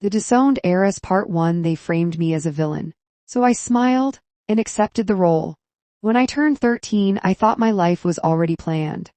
The Disowned Heiress Part 1. They framed me as a villain. So I smiled and accepted the role. When I turned 13, I thought my life was already planned.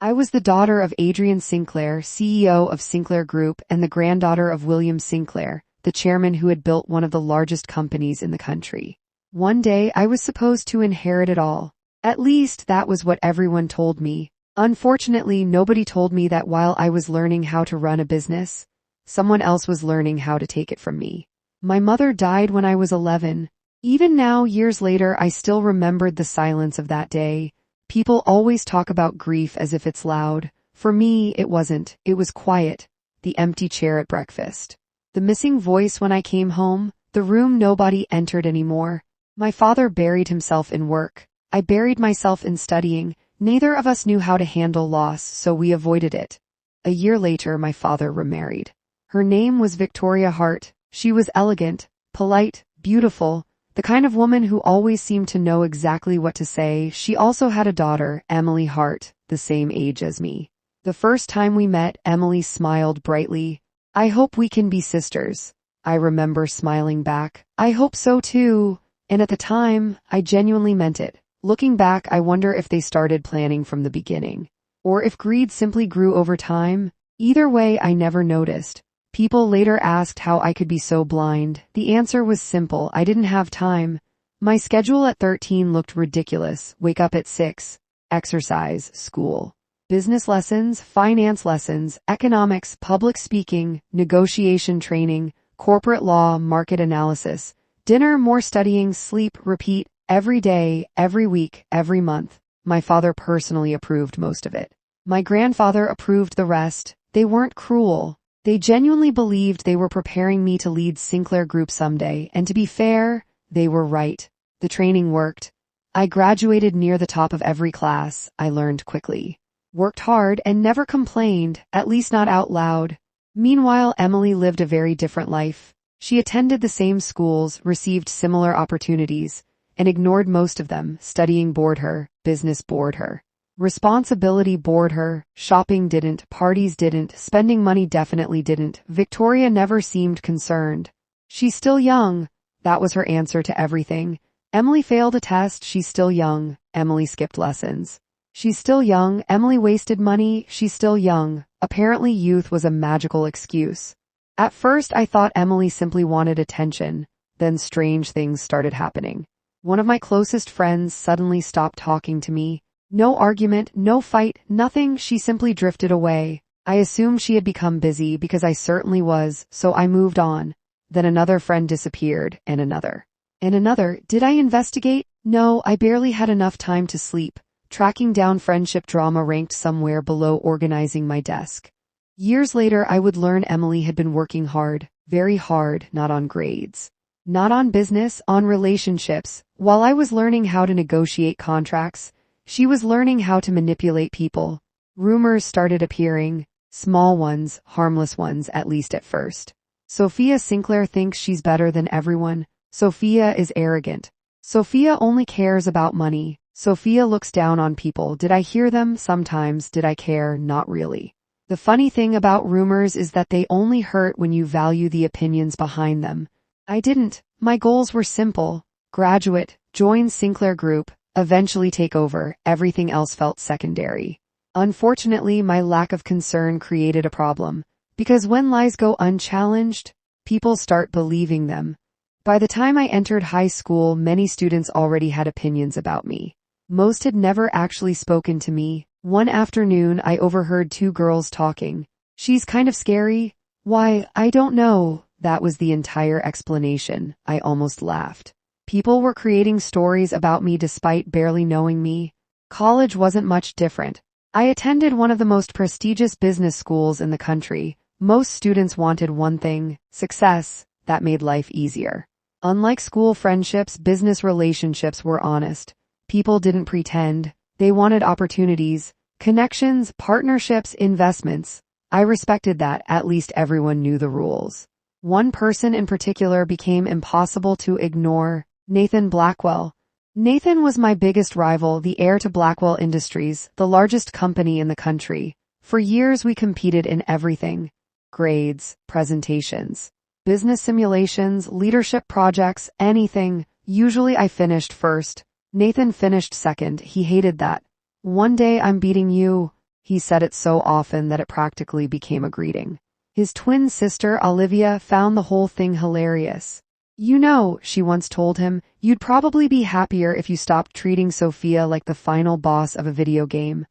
I was the daughter of Adrian Sinclair, CEO of Sinclair Group, and the granddaughter of William Sinclair, the chairman who had built one of the largest companies in the country. One day, I was supposed to inherit it all. At least, that was what everyone told me. Unfortunately, nobody told me that while I was learning how to run a business, someone else was learning how to take it from me. My mother died when I was 11. Even now, years later, I still remembered the silence of that day. People always talk about grief as if it's loud. For me, it wasn't. It was quiet. The empty chair at breakfast. The missing voice when I came home. The room nobody entered anymore. My father buried himself in work. I buried myself in studying. Neither of us knew how to handle loss, so we avoided it. A year later, my father remarried. Her name was Victoria Hart. She was elegant, polite, beautiful, the kind of woman who always seemed to know exactly what to say. She also had a daughter, Emily Hart, the same age as me. The first time we met, Emily smiled brightly. "I hope we can be sisters." I remember smiling back. "I hope so too." And at the time, I genuinely meant it. Looking back, I wonder if they started planning from the beginning. Or if greed simply grew over time. Either way, I never noticed. People later asked how I could be so blind. The answer was simple. I didn't have time. My schedule at 13 looked ridiculous. Wake up at 6. Exercise, school. Business lessons, finance lessons, economics, public speaking, negotiation training, corporate law, market analysis. Dinner, more studying, sleep, repeat. Every day, every week, every month. My father personally approved most of it. My grandfather approved the rest. They weren't cruel. They genuinely believed they were preparing me to lead Sinclair Group someday, and to be fair, they were right. The training worked. I graduated near the top of every class. I learned quickly. Worked hard and never complained, at least not out loud. Meanwhile, Emily lived a very different life. She attended the same schools, received similar opportunities, and ignored most of them. Studying bored her, business bored her. Responsibility bored her, shopping didn't, parties didn't, spending money definitely didn't. Victoria never seemed concerned. "She's still young." That was her answer to everything. Emily failed a test. "She's still young." Emily skipped lessons. "She's still young." Emily wasted money. "She's still young." Apparently youth was a magical excuse. At first I thought Emily simply wanted attention. Then strange things started happening. One of my closest friends suddenly stopped talking to me. No argument, no fight, nothing. She simply drifted away. I assumed she had become busy because I certainly was, so I moved on. Then another friend disappeared, and another. And another. Did I investigate? No, I barely had enough time to sleep. Tracking down friendship drama ranked somewhere below organizing my desk. Years later, I would learn Emily had been working hard, very hard, not on grades. Not on business, on relationships. While I was learning how to negotiate contracts, she was learning how to manipulate people. Rumors started appearing. Small ones, harmless ones, at least at first. Sophia Sinclair thinks she's better than everyone. Sophia is arrogant. Sophia only cares about money. Sophia looks down on people. Did I hear them? Sometimes. Did I care? Not really. The funny thing about rumors is that they only hurt when you value the opinions behind them. I didn't. My goals were simple. Graduate, join Sinclair Group, eventually take over. Everything else felt secondary. Unfortunately, my lack of concern created a problem. Because when lies go unchallenged, people start believing them. By the time I entered high school, many students already had opinions about me. Most had never actually spoken to me. One afternoon, I overheard two girls talking. "She's kind of scary." "Why, I don't know." That was the entire explanation. I almost laughed. People were creating stories about me despite barely knowing me. College wasn't much different. I attended one of the most prestigious business schools in the country. Most students wanted one thing: success. That made life easier. Unlike school friendships, business relationships were honest. People didn't pretend. They wanted opportunities, connections, partnerships, investments. I respected that. At least everyone knew the rules. One person in particular became impossible to ignore: Nathan Blackwell. Nathan was my biggest rival, the heir to Blackwell Industries, the largest company in the country. For years we competed in everything: grades, presentations, Business simulations, leadership projects, anything. Usually I finished first. Nathan finished second. He hated that. "One day I'm beating you." He said it so often that it practically became a greeting. His twin sister, Olivia, found the whole thing hilarious. "You know," she once told him, "you'd probably be happier if you stopped treating Sophia like the final boss of a video game."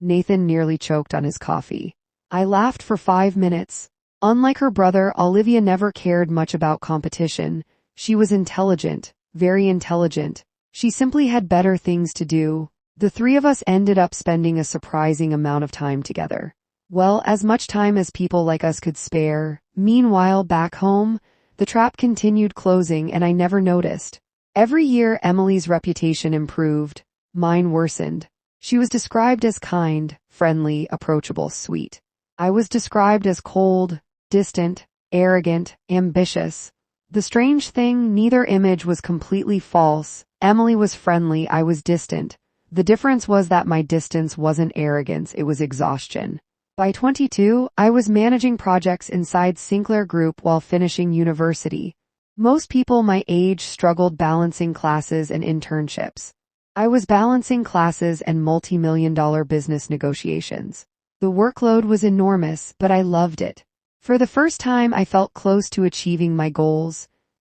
Nathan nearly choked on his coffee. I laughed for 5 minutes. Unlike her brother, Olivia never cared much about competition. She was intelligent, very intelligent. She simply had better things to do. The three of us ended up spending a surprising amount of time together. Well, as much time as people like us could spare. Meanwhile, back home, the trap continued closing and I never noticed. Every year, Emily's reputation improved. Mine worsened. She was described as kind, friendly, approachable, sweet. I was described as cold, distant, arrogant, ambitious. The strange thing, neither image was completely false. Emily was friendly, I was distant. The difference was that my distance wasn't arrogance, it was exhaustion. By 22, I was managing projects inside Sinclair Group while finishing university. Most people my age struggled balancing classes and internships. I was balancing classes and multi-million-dollar business negotiations. The workload was enormous, but I loved it. For the first time, I felt close to achieving my goals.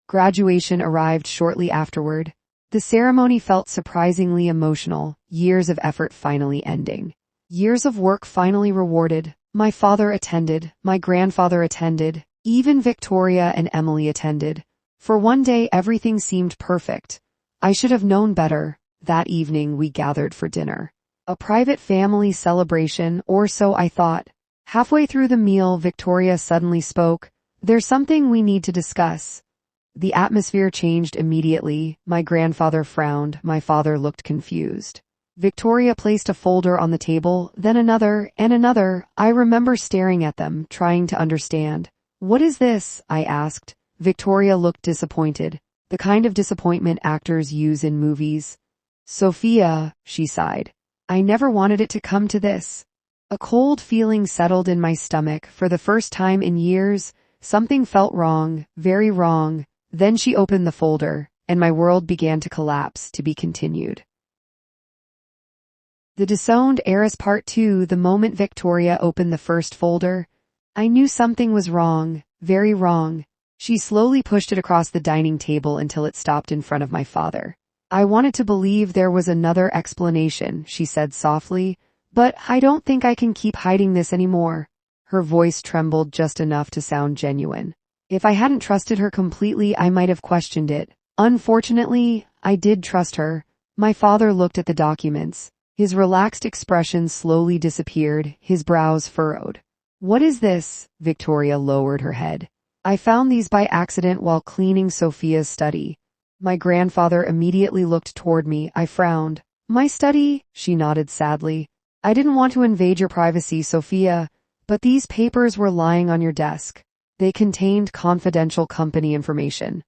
Graduation arrived shortly afterward. The ceremony felt surprisingly emotional, years of effort finally ending. Years of work finally rewarded. My father attended, my grandfather attended, even Victoria and Emily attended. For one day, everything seemed perfect. I should have known better. That evening, we gathered for dinner. A private family celebration, or so I thought. Halfway through the meal, Victoria suddenly spoke. "There's something we need to discuss." The atmosphere changed immediately. My grandfather frowned. My father looked confused. Victoria placed a folder on the table, then another, and another. I remember staring at them, trying to understand. "What is this?" I asked. Victoria looked disappointed. The kind of disappointment actors use in movies. "Sophia," she sighed. "I never wanted it to come to this." A cold feeling settled in my stomach. For the first time in years, something felt wrong, very wrong. Then she opened the folder, and my world began to collapse. To be continued. The Disowned Heiress Part 2. The moment Victoria opened the first folder, I knew something was wrong, very wrong. She slowly pushed it across the dining table until it stopped in front of my father. "I wanted to believe there was another explanation," she said softly, "but I don't think I can keep hiding this anymore." Her voice trembled just enough to sound genuine. If I hadn't trusted her completely, I might have questioned it. Unfortunately, I did trust her. My father looked at the documents. His relaxed expression slowly disappeared, his brows furrowed. "What is this?" Victoria lowered her head. "I found these by accident while cleaning Sophia's study." My grandfather immediately looked toward me. I frowned. "My study?" She nodded sadly. "I didn't want to invade your privacy, Sophia, but these papers were lying on your desk. They contained confidential company information."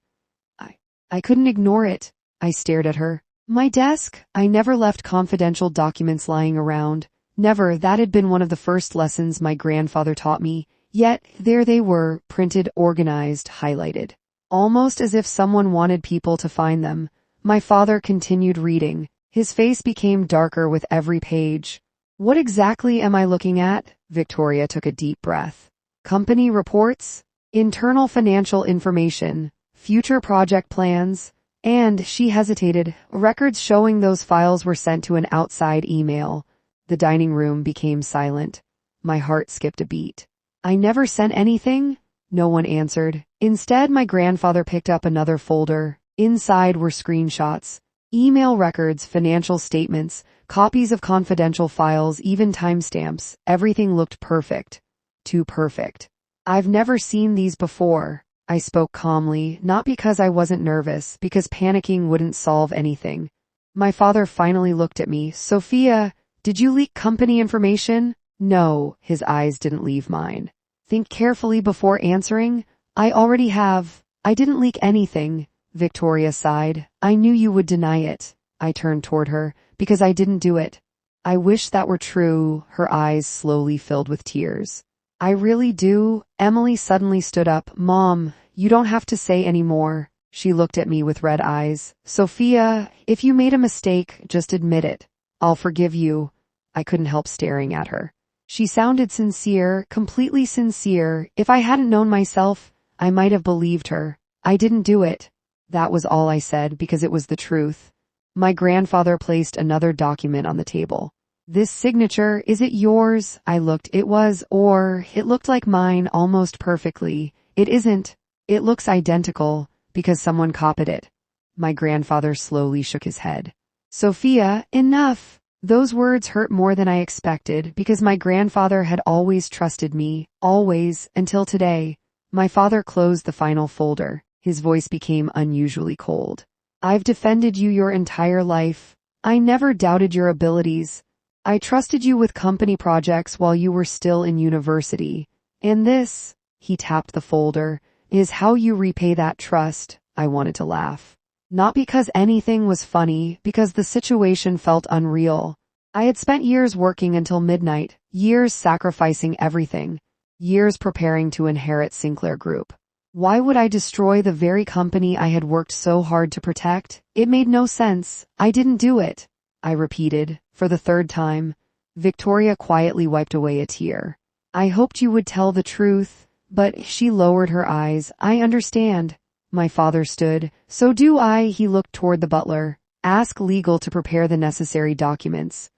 I couldn't ignore it. I stared at her. "My desk? I never left confidential documents lying around. Never. That had been one of the first lessons my grandfather taught me. Yet, there they were, printed, organized, highlighted. Almost as if someone wanted people to find them. My father continued reading. His face became darker with every page. "What exactly am I looking at?" Victoria took a deep breath. "Company reports, internal financial information, future project plans, and," she hesitated, "records showing those files were sent to an outside email." The dining room became silent. My heart skipped a beat. "I never sent anything?" No one answered. Instead, my grandfather picked up another folder. Inside were screenshots, email records, financial statements, copies of confidential files, even timestamps. Everything looked perfect. Too perfect. "I've never seen these before." I spoke calmly, not because I wasn't nervous, because panicking wouldn't solve anything. My father finally looked at me. "Sophia, did you leak company information?" "No." His eyes didn't leave mine. "Think carefully before answering." "I already have." "I didn't leak anything." Victoria sighed. "I knew you would deny it." I turned toward her. "Because I didn't do it." "I wish that were true." Her eyes slowly filled with tears. "I really do." Emily suddenly stood up. "Mom, You don't have to say any more. She looked at me with red eyes. Sophia, if you made a mistake, just admit it. I'll forgive you. I couldn't help staring at her. She sounded sincere, completely sincere. If I hadn't known myself, I might have believed her. I didn't do it. That was all I said because it was the truth. My grandfather placed another document on the table. This signature, is it yours? I looked. It was, or it looked like mine almost perfectly. It isn't. It looks identical because someone copied it. My grandfather slowly shook his head. Sophia, enough. Those words hurt more than I expected because my grandfather had always trusted me, always, until today. My father closed the final folder. His voice became unusually cold. I've defended you your entire life. I never doubted your abilities. I trusted you with company projects while you were still in university. And this, he tapped the folder, is how you repay that trust. I wanted to laugh. Not because anything was funny, because the situation felt unreal. I had spent years working until midnight, years sacrificing everything, years preparing to inherit Sinclair Group. Why would I destroy the very company I had worked so hard to protect? It made no sense. I didn't do it. I repeated, for the third time. Victoria quietly wiped away a tear. I hoped you would tell the truth, but she lowered her eyes. I understand. My father stood. So do I. He looked toward the butler. Ask legal to prepare the necessary documents.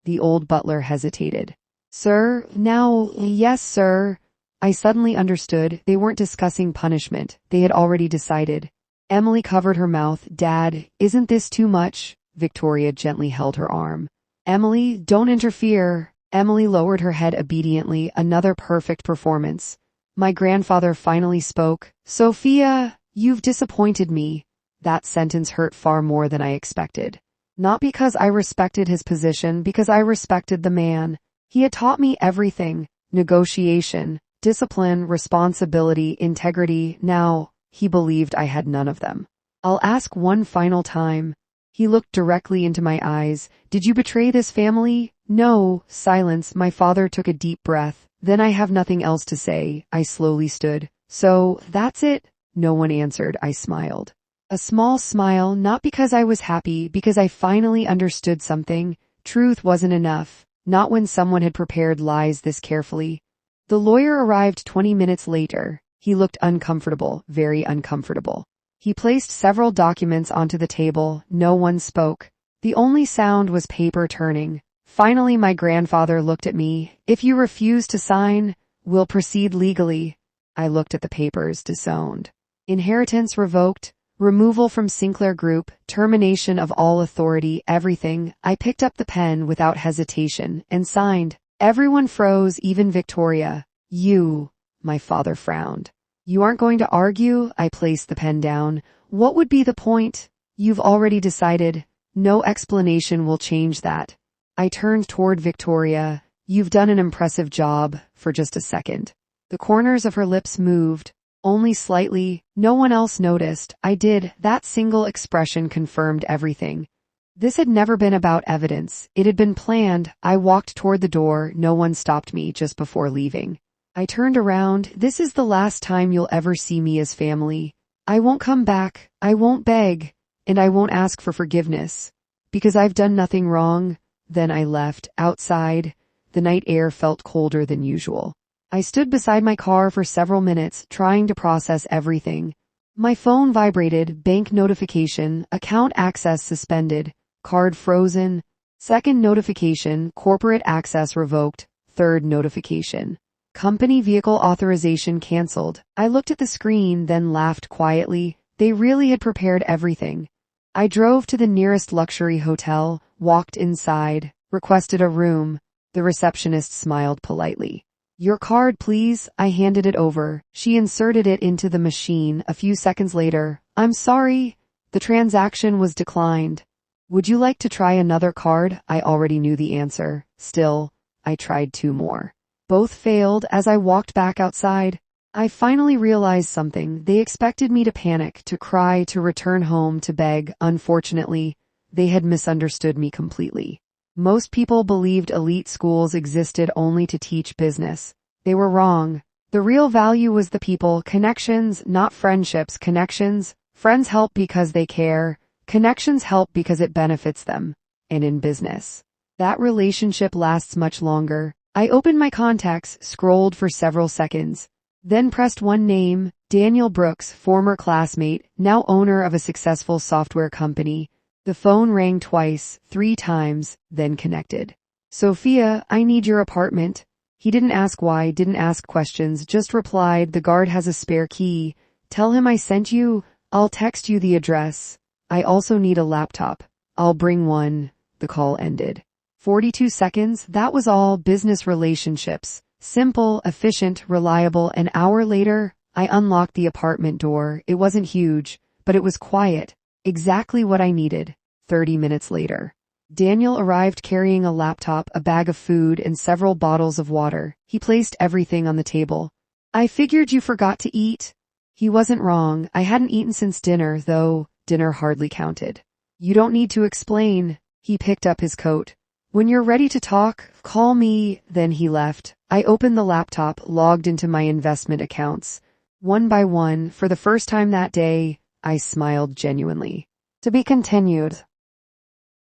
The old butler hesitated. Sir, now, yes, sir. I suddenly understood. They weren't discussing punishment. They had already decided. Emily covered her mouth. Dad, isn't this too much? Victoria gently held her arm. Emily, don't interfere. Emily lowered her head obediently. Another perfect performance. My grandfather finally spoke. Sophia, you've disappointed me. That sentence hurt far more than I expected. Not because I respected his position, because I respected the man. He had taught me everything. Negotiation, discipline, responsibility, integrity. Now, he believed I had none of them. I'll ask one final time. He looked directly into my eyes. Did you betray this family? No. Silence. My father took a deep breath. Then I have nothing else to say. I slowly stood. So, that's it? No one answered. I smiled. A small smile, not because I was happy, because I finally understood something. Truth wasn't enough. Not when someone had prepared lies this carefully. The lawyer arrived 20 minutes later. He looked uncomfortable, very uncomfortable. He placed several documents onto the table. No one spoke. The only sound was paper turning. Finally, my grandfather looked at me. If you refuse to sign, we'll proceed legally. I looked at the papers. Disowned. Inheritance revoked. Removal from Sinclair Group. Termination of all authority. Everything. I picked up the pen without hesitation and signed. Everyone froze, even Victoria. You. My father frowned. You aren't going to argue? I placed the pen down. What would be the point? You've already decided. No explanation will change that. I turned toward Victoria. You've done an impressive job. For just a second. The corners of her lips moved. Only slightly. No one else noticed. I did. That single expression confirmed everything. This had never been about evidence. It had been planned. I walked toward the door. No one stopped me just before leaving. I turned around. This is the last time you'll ever see me as family. I won't come back. I won't beg. And I won't ask for forgiveness. Because I've done nothing wrong. Then I left. Outside, the night air felt colder than usual. I stood beside my car for several minutes, trying to process everything. My phone vibrated. Bank notification. Account access suspended. Card frozen. Second notification. Corporate access revoked. Third notification. Company vehicle authorization canceled. I looked at the screen, then laughed quietly. They really had prepared everything. I drove to the nearest luxury hotel, walked inside, requested a room. The receptionist smiled politely. Your card, please. I handed it over. She inserted it into the machine. A few seconds later, I'm sorry. The transaction was declined. Would you like to try another card? I already knew the answer. Still, I tried two more. Both failed. As I walked back outside, I finally realized something. They expected me to panic, to cry, to return home, to beg. Unfortunately, they had misunderstood me completely. Most people believed elite schools existed only to teach business. They were wrong. The real value was the people, connections, not friendships, connections. Friends help because they care. Connections help because it benefits them. And in business, that relationship lasts much longer. I opened my contacts, scrolled for several seconds, then pressed one name, Daniel Brooks, former classmate, now owner of a successful software company. The phone rang twice, 3 times, then connected. Sophia, I need your apartment. He didn't ask why, didn't ask questions, just replied, the guard has a spare key. Tell him I sent you. I'll text you the address. I also need a laptop. I'll bring one. The call ended. 42 seconds, that was all. Business relationships. Simple, efficient, reliable. An hour later, I unlocked the apartment door. It wasn't huge, but it was quiet. Exactly what I needed. 30 minutes later, Daniel arrived carrying a laptop, a bag of food, and several bottles of water. He placed everything on the table. I figured you forgot to eat. He wasn't wrong. I hadn't eaten since dinner, though dinner hardly counted. You don't need to explain. He picked up his coat. When you're ready to talk, call me. Then he left. I opened the laptop, logged into my investment accounts. One by one, for the first time that day, I smiled genuinely. To be continued.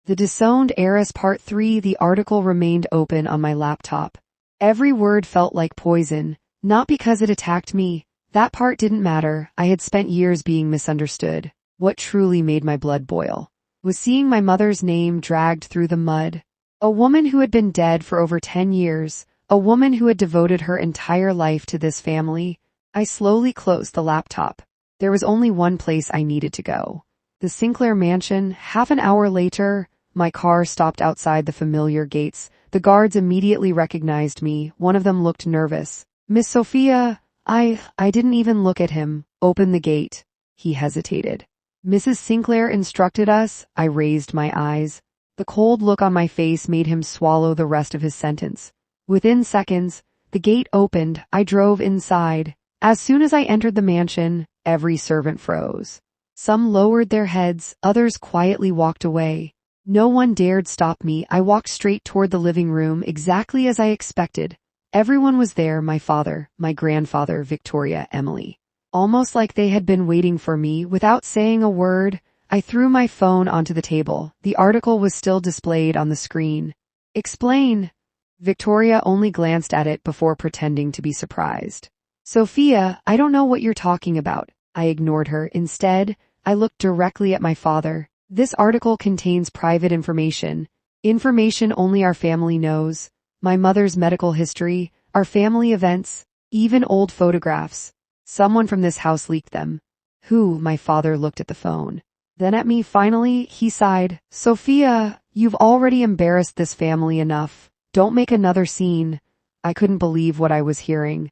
The Disowned Heiress Part 3. The article remained open on my laptop. Every word felt like poison, not because it attacked me. That part didn't matter. I had spent years being misunderstood. What truly made my blood boil was seeing my mother's name dragged through the mud. A woman who had been dead for over 10 years. A woman who had devoted her entire life to this family. I slowly closed the laptop. There was only one place I needed to go. The Sinclair mansion. Half an hour later, my car stopped outside the familiar gates. The guards immediately recognized me. One of them looked nervous. Miss Sophia, I didn't even look at him. Open the gate. He hesitated. Mrs. Sinclair instructed us. I raised my eyes. The cold look on my face made him swallow the rest of his sentence. Within seconds, the gate opened. I drove inside. As soon as I entered the mansion, every servant froze. Some lowered their heads, others quietly walked away. No one dared stop me. I walked straight toward the living room, exactly as I expected. Everyone was there, my father, my grandfather, Victoria, Emily. Almost like they had been waiting for me. Without saying a word, I threw my phone onto the table. The article was still displayed on the screen. Explain. Victoria only glanced at it before pretending to be surprised. Sophia, I don't know what you're talking about. I ignored her. Instead, I looked directly at my father. This article contains private information. Information only our family knows. My mother's medical history, our family events, even old photographs. Someone from this house leaked them. Who? My father looked at the phone. Then at me. Finally, he sighed. Sophia, you've already embarrassed this family enough. Don't make another scene. I couldn't believe what I was hearing.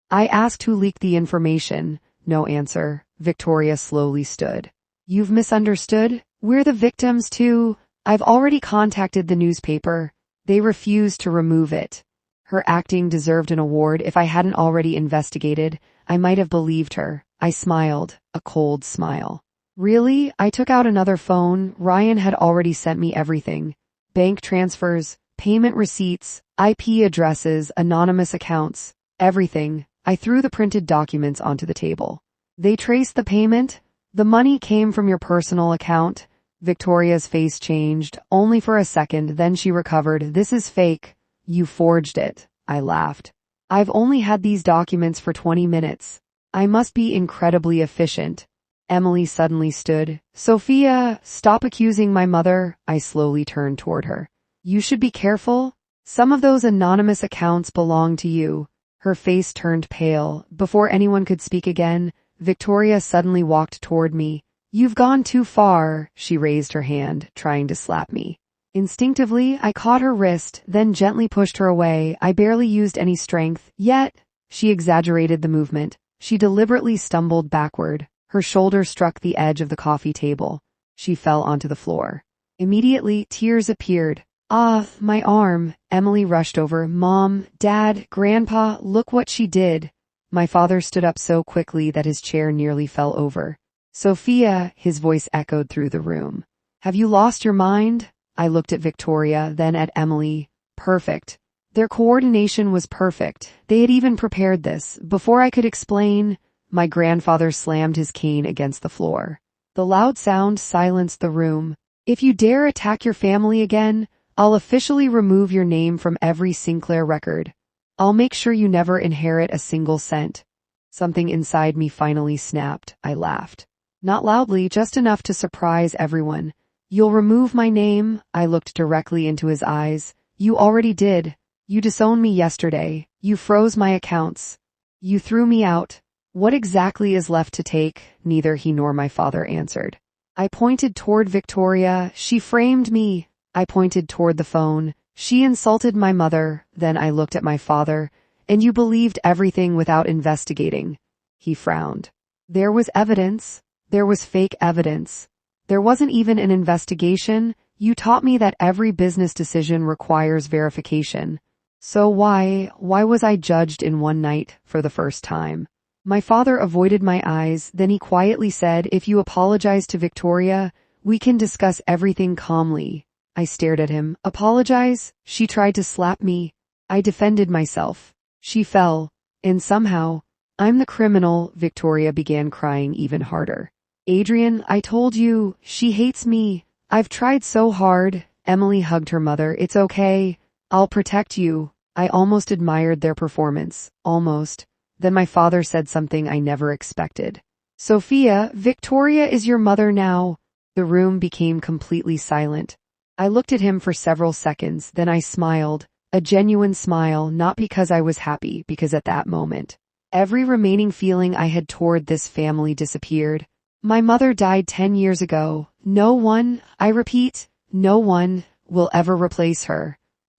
I asked who leaked the information. No answer. Victoria slowly stood. You've misunderstood. We're the victims too. I've already contacted the newspaper. They refused to remove it. Her acting deserved an award. If I hadn't already investigated, I might have believed her. I smiled, a cold smile. Really? I took out another phone. Ryan had already sent me everything. Bank transfers, payment receipts, IP addresses, anonymous accounts, everything. I threw the printed documents onto the table. They traced the payment. The money came from your personal account. Victoria's face changed, only for a second, then she recovered. This is fake. You forged it. I laughed. I've only had these documents for 20 minutes. I must be incredibly efficient. Emily suddenly stood. Sophia, stop accusing my mother. I slowly turned toward her. You should be careful. Some of those anonymous accounts belong to you. Her face turned pale. Before anyone could speak again, Victoria suddenly walked toward me. You've gone too far. She raised her hand, trying to slap me. Instinctively, I caught her wrist, then gently pushed her away. I barely used any strength, yet she exaggerated the movement. She deliberately stumbled backward. Her shoulder struck the edge of the coffee table. She fell onto the floor. Immediately, tears appeared. Ah, my arm. Emily rushed over. Mom, Dad, Grandpa, look what she did. My father stood up so quickly that his chair nearly fell over. Sophia, his voice echoed through the room. Have you lost your mind? I looked at Victoria, then at Emily. Perfect. Their coordination was perfect. They had even prepared this. Before I could explain, my grandfather slammed his cane against the floor. The loud sound silenced the room. "If you dare attack your family again, I'll officially remove your name from every Sinclair record. I'll make sure you never inherit a single cent." Something inside me finally snapped. I laughed. Not loudly, just enough to surprise everyone. "You'll remove my name?" I looked directly into his eyes. "You already did. You disowned me yesterday. You froze my accounts. You threw me out. What exactly is left to take?" Neither he nor my father answered. I pointed toward Victoria. "She framed me." I pointed toward the phone. "She insulted my mother." Then I looked at my father. "And you believed everything without investigating." He frowned. "There was evidence. There was fake evidence. There wasn't even an investigation. You taught me that every business decision requires verification. So why was I judged in one night for the first time?" My father avoided my eyes, then he quietly said, "If you apologize to Victoria, we can discuss everything calmly." I stared at him. "Apologize?" She tried to slap me. I defended myself. She fell. And somehow, "I'm the criminal." Victoria began crying even harder. "Adrian, I told you, she hates me. I've tried so hard." Emily hugged her mother. "It's okay. I'll protect you." I almost admired their performance. Almost. Then my father said something I never expected. "Sophia, Victoria is your mother now." The room became completely silent. I looked at him for several seconds, then I smiled. A genuine smile, not because I was happy, because at that moment, every remaining feeling I had toward this family disappeared. My mother died 10 years ago. No one, I repeat, no one, will ever replace her.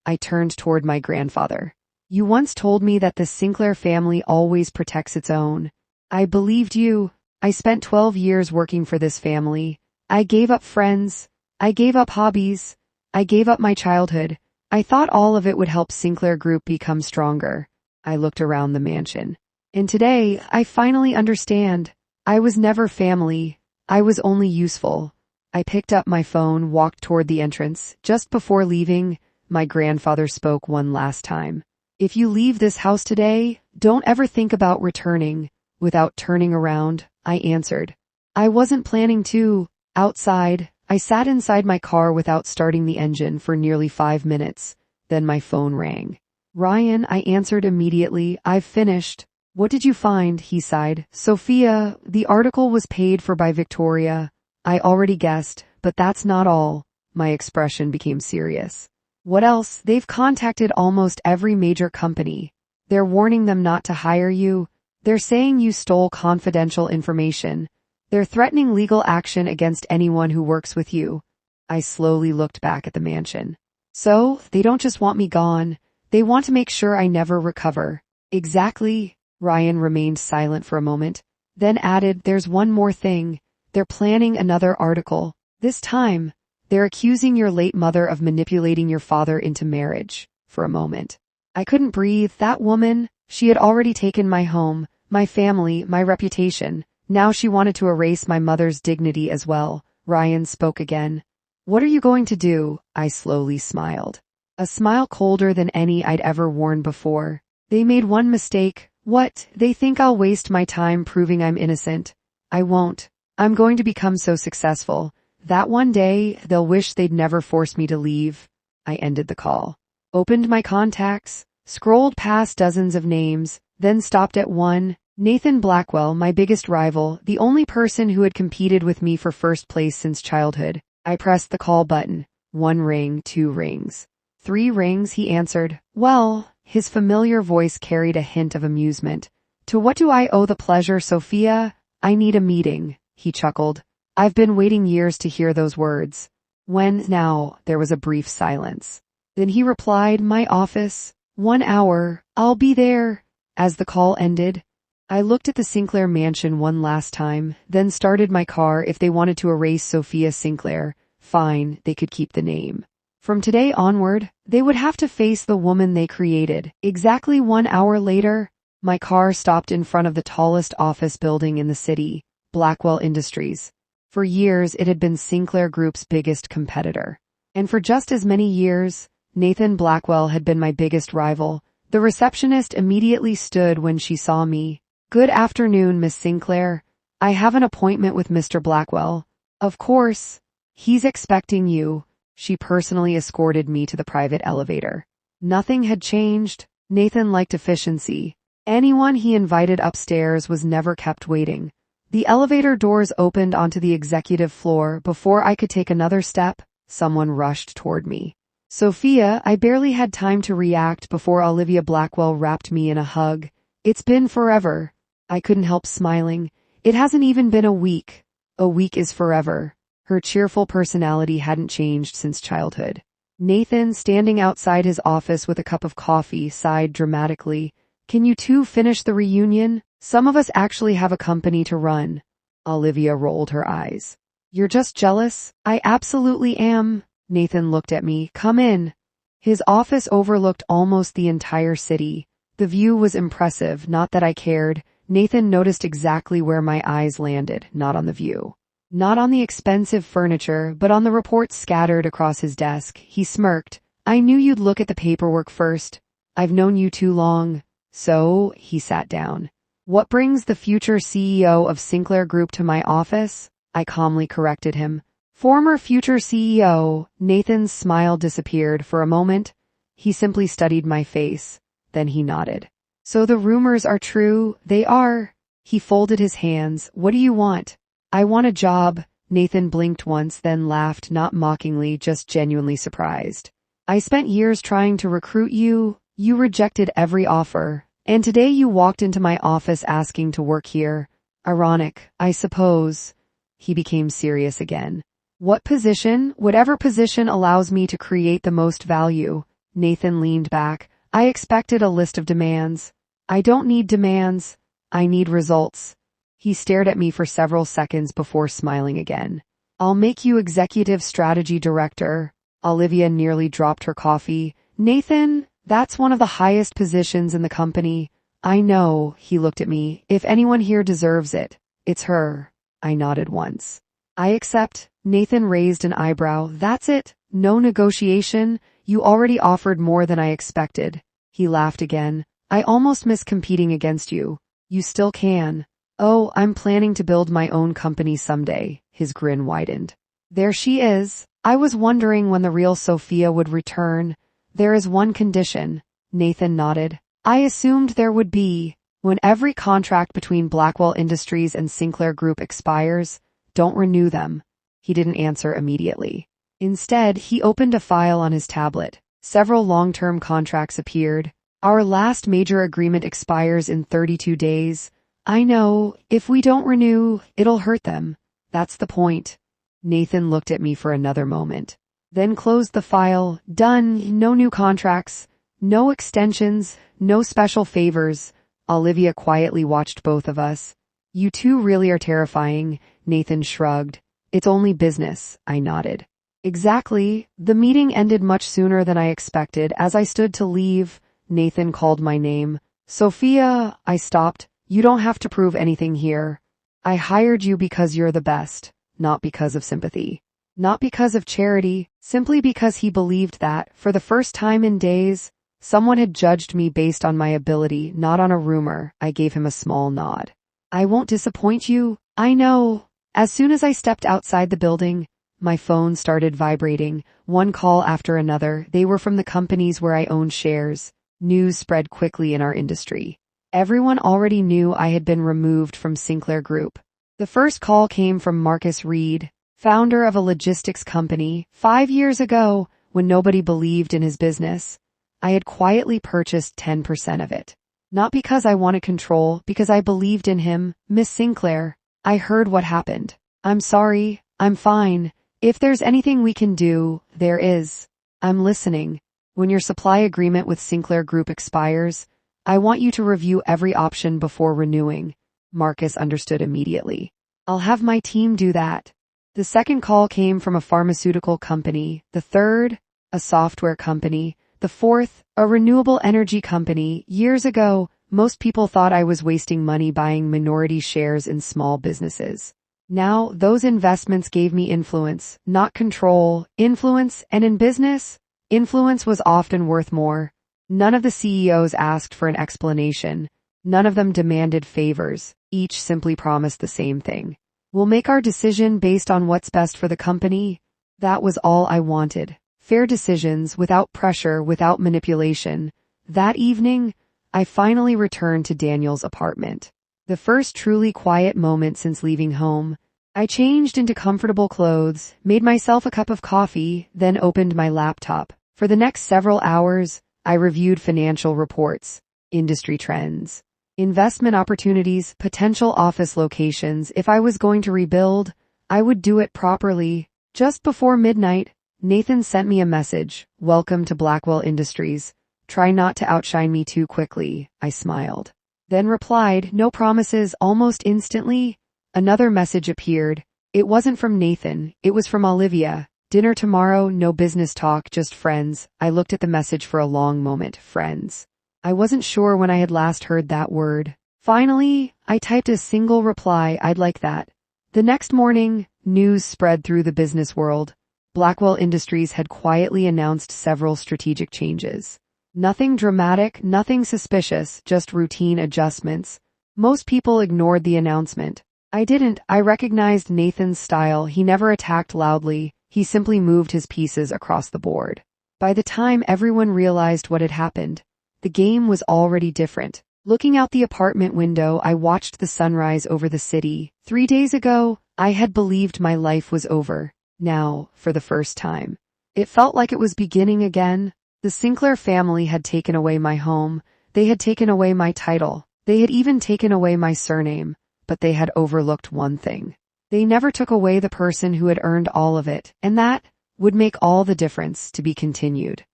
I turned toward my grandfather. "You once told me that the Sinclair family always protects its own. I believed you. I spent 12 years working for this family. I gave up friends. I gave up hobbies. I gave up my childhood. I thought all of it would help Sinclair Group become stronger." I looked around the mansion. "And today, I finally understand. I was never family. I was only useful." I picked up my phone, walked toward the entrance. Just before leaving, my grandfather spoke one last time. "If you leave this house today, don't ever think about returning." Without turning around, I answered. I wasn't planning to. Outside, I sat inside my car without starting the engine for nearly 5 minutes. Then my phone rang. "Ryan," I answered immediately. "I've finished." "What did you find?" he sighed. "Sophia, the article was paid for by Victoria." I already guessed, but that's not all. My expression became serious. "What else?" "They've contacted almost every major company. They're warning them not to hire you. They're saying you stole confidential information. They're threatening legal action against anyone who works with you." I slowly looked back at the mansion. "So, they don't just want me gone. They want to make sure I never recover." "Exactly." Ryan remained silent for a moment, then added, "There's one more thing. They're planning another article. This time, they're accusing your late mother of manipulating your father into marriage." For a moment, I couldn't breathe. That woman, she had already taken my home, my family, my reputation. Now she wanted to erase my mother's dignity as well. Ryan spoke again. "What are you going to do?" I slowly smiled. A smile colder than any I'd ever worn before. "They made one mistake." "What?" "They think I'll waste my time proving I'm innocent." "I won't. I'm going to become so successful that one day they'll wish they'd never forced me to leave." I ended the call. Opened my contacts, scrolled past dozens of names, then stopped at one. Nathan Blackwell, my biggest rival, the only person who had competed with me for first place since childhood. I pressed the call button. 1 ring, 2 rings. 3 rings, he answered. "Well," his familiar voice carried a hint of amusement. "To what do I owe the pleasure, Sophia?" "I need a meeting," he chuckled. "I've been waiting years to hear those words." "When?" "Now." There was a brief silence. Then he replied, "My office. 1 hour. I'll be there." As the call ended, I looked at the Sinclair mansion one last time, then started my car. If they wanted to erase Sophia Sinclair, fine, they could keep the name. From today onward, they would have to face the woman they created. Exactly 1 hour later, my car stopped in front of the tallest office building in the city, Blackwell Industries. For years, it had been Sinclair Group's biggest competitor. And for just as many years, Nathan Blackwell had been my biggest rival. The receptionist immediately stood when she saw me. "Good afternoon, Miss Sinclair. I have an appointment with Mr. Blackwell." "Of course. He's expecting you." She personally escorted me to the private elevator. Nothing had changed. Nathan liked efficiency. Anyone he invited upstairs was never kept waiting. The elevator doors opened onto the executive floor. Before I could take another step, someone rushed toward me. "Sophia," I barely had time to react before Olivia Blackwell wrapped me in a hug. "It's been forever." I couldn't help smiling. "It hasn't even been a week." "A week is forever." Her cheerful personality hadn't changed since childhood. Nathan, standing outside his office with a cup of coffee, sighed dramatically. "Can you two finish the reunion? Some of us actually have a company to run." Olivia rolled her eyes. "You're just jealous?" "I absolutely am." Nathan looked at me. "Come in." His office overlooked almost the entire city. The view was impressive, not that I cared. Nathan noticed exactly where my eyes landed, not on the view. Not on the expensive furniture, but on the reports scattered across his desk. He smirked. "I knew you'd look at the paperwork first. I've known you too long." "So," he sat down. "What brings the future CEO of Sinclair Group to my office?" I calmly corrected him. "Former future CEO." Nathan's smile disappeared for a moment. He simply studied my face. Then he nodded. "So the rumors are true?" "They are." He folded his hands. "What do you want?" "I want a job." Nathan blinked once, then laughed, not mockingly, just genuinely surprised. "I spent years trying to recruit you. You rejected every offer. And today you walked into my office asking to work here. Ironic, I suppose." He became serious again. "What position?" "Whatever position allows me to create the most value." Nathan leaned back. "I expected a list of demands." "I don't need demands. I need results." He stared at me for several seconds before smiling again. "I'll make you Executive Strategy Director." Olivia nearly dropped her coffee. "Nathan, that's one of the highest positions in the company." "I know," he looked at me. "If anyone here deserves it, it's her." I nodded once. "I accept." Nathan raised an eyebrow. "That's it? No negotiation? You already offered more than I expected." He laughed again. "I almost miss competing against you." "You still can." "Oh, I'm planning to build my own company someday." His grin widened. "There she is. I was wondering when the real Sophia would return." "There is one condition." Nathan nodded. "I assumed there would be. When every contract between Blackwell Industries and Sinclair Group expires, don't renew them." He didn't answer immediately. Instead, he opened a file on his tablet. Several long-term contracts appeared. "Our last major agreement expires in 32 days. I know, if we don't renew, it'll hurt them. That's the point." Nathan looked at me for another moment. Then closed the file. "Done. No new contracts. No extensions. No special favors." Olivia quietly watched both of us. "You two really are terrifying." Nathan shrugged. "It's only business." I nodded. "Exactly." The meeting ended much sooner than I expected. As I stood to leave, Nathan called my name. "Sophia." I stopped. "You don't have to prove anything here. I hired you because you're the best, not because of sympathy. Not because of charity, simply because he believed that, for the first time in days, someone had judged me based on my ability, not on a rumor." I gave him a small nod. "I won't disappoint you." "I know." As soon as I stepped outside the building, my phone started vibrating, one call after another. They were from the companies where I owned shares. News spread quickly in our industry. Everyone already knew I had been removed from Sinclair Group. The first call came from Marcus Reed, founder of a logistics company. 5 years ago, when nobody believed in his business, I had quietly purchased 10% of it. Not because I wanted control, because I believed in him. "Miss Sinclair, I heard what happened. I'm sorry. I'm fine. If there's anything we can do, there is. I'm listening. When your supply agreement with Sinclair Group expires, I want you to review every option before renewing." Marcus understood immediately. "I'll have my team do that." The second call came from a pharmaceutical company. The third, a software company. The fourth, a renewable energy company. Years ago, most people thought I was wasting money buying minority shares in small businesses. Now, those investments gave me influence, not control. Influence, and in business, Influence was often worth more. None of the CEOs asked for an explanation. None of them demanded favors. Each simply promised the same thing. We'll make our decision based on what's best for the company. That was all I wanted. Fair decisions, without pressure, without manipulation. That evening, I finally returned to Daniel's apartment. The first truly quiet moment since leaving home. I changed into comfortable clothes, made myself a cup of coffee, then opened my laptop. For the next several hours, I reviewed financial reports, industry trends, investment opportunities, potential office locations. If I was going to rebuild, I would do it properly. Just before midnight, Nathan sent me a message. Welcome to Blackwell Industries. Try not to outshine me too quickly. I smiled. Then replied, no promises. Almost instantly, another message appeared. It wasn't from Nathan. It was from Olivia. Dinner tomorrow, no business talk, just friends. I looked at the message for a long moment. Friends. I wasn't sure when I had last heard that word. Finally, I typed a single reply. I'd like that. The next morning, news spread through the business world. Blackwell Industries had quietly announced several strategic changes. Nothing dramatic, nothing suspicious, just routine adjustments. Most people ignored the announcement. I didn't. I recognized Nathan's style. He never attacked loudly. He simply moved his pieces across the board. By the time everyone realized what had happened, the game was already different. Looking out the apartment window, I watched the sunrise over the city. 3 days ago, I had believed my life was over. Now, for the first time, it felt like it was beginning again. The Sinclair family had taken away my home. They had taken away my title. They had even taken away my surname. But they had overlooked one thing. They never took away the person who had earned all of it, and that would make all the difference. To be continued.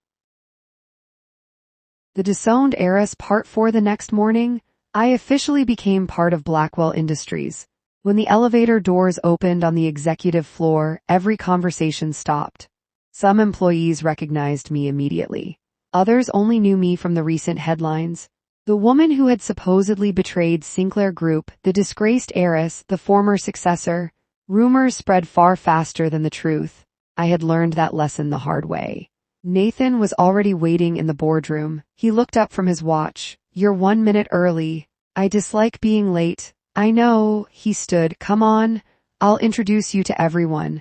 The Disowned Heiress Part 4. The next morning, I officially became part of Blackwell Industries. When the elevator doors opened on the executive floor, every conversation stopped. Some employees recognized me immediately. Others only knew me from the recent headlines. The woman who had supposedly betrayed Sinclair Group, the disgraced heiress, the former successor. Rumors spread far faster than the truth. I had learned that lesson the hard way. Nathan was already waiting in the boardroom. He looked up from his watch. You're 1 minute early. I dislike being late. I know. He stood. Come on. I'll introduce you to everyone.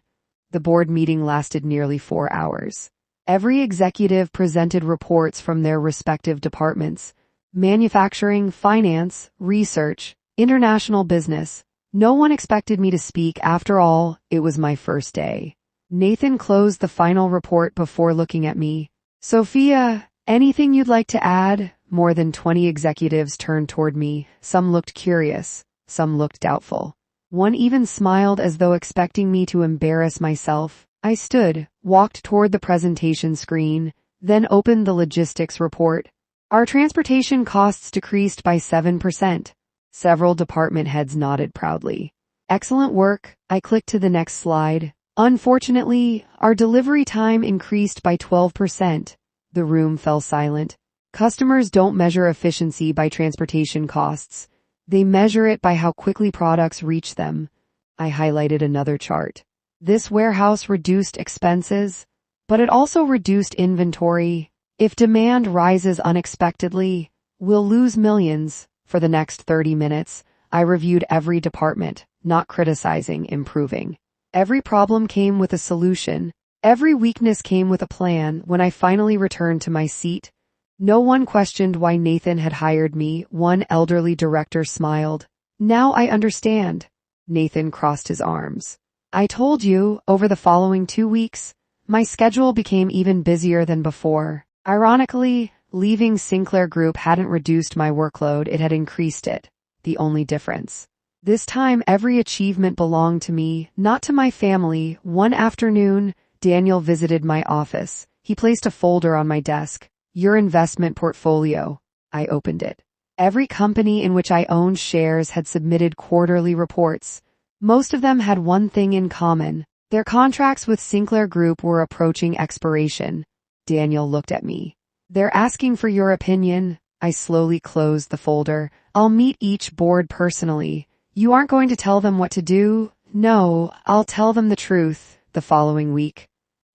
The board meeting lasted nearly 4 hours. Every executive presented reports from their respective departments. Manufacturing, finance, research, international business. No one expected me to speak. After all, it was my first day. Nathan closed the final report before looking at me. Sophia, anything you'd like to add? More than 20 executives turned toward me. Some looked curious. Some looked doubtful. One even smiled as though expecting me to embarrass myself. I stood, walked toward the presentation screen, then opened the logistics report. Our transportation costs decreased by 7%. Several department heads nodded proudly. Excellent work. I clicked to the next slide. Unfortunately, our delivery time increased by 12%. The room fell silent. Customers don't measure efficiency by transportation costs. They measure it by how quickly products reach them. I highlighted another chart. This warehouse reduced expenses, but it also reduced inventory. If demand rises unexpectedly, we'll lose millions. For the next 30 minutes, I reviewed every department, not criticizing, improving. Every problem came with a solution. Every weakness came with a plan. When I finally returned to my seat, no one questioned why Nathan had hired me. One elderly director smiled. Now I understand. Nathan crossed his arms. I told you. Over the following 2 weeks, my schedule became even busier than before. Ironically, leaving Sinclair Group hadn't reduced my workload, it had increased it. The only difference. This time every achievement belonged to me, not to my family. One afternoon, Daniel visited my office. He placed a folder on my desk. Your investment portfolio. I opened it. Every company in which I owned shares had submitted quarterly reports. Most of them had one thing in common. Their contracts with Sinclair Group were approaching expiration. Daniel looked at me. They're asking for your opinion. I slowly closed the folder. I'll meet each board personally. You aren't going to tell them what to do? No, I'll tell them the truth. The following week,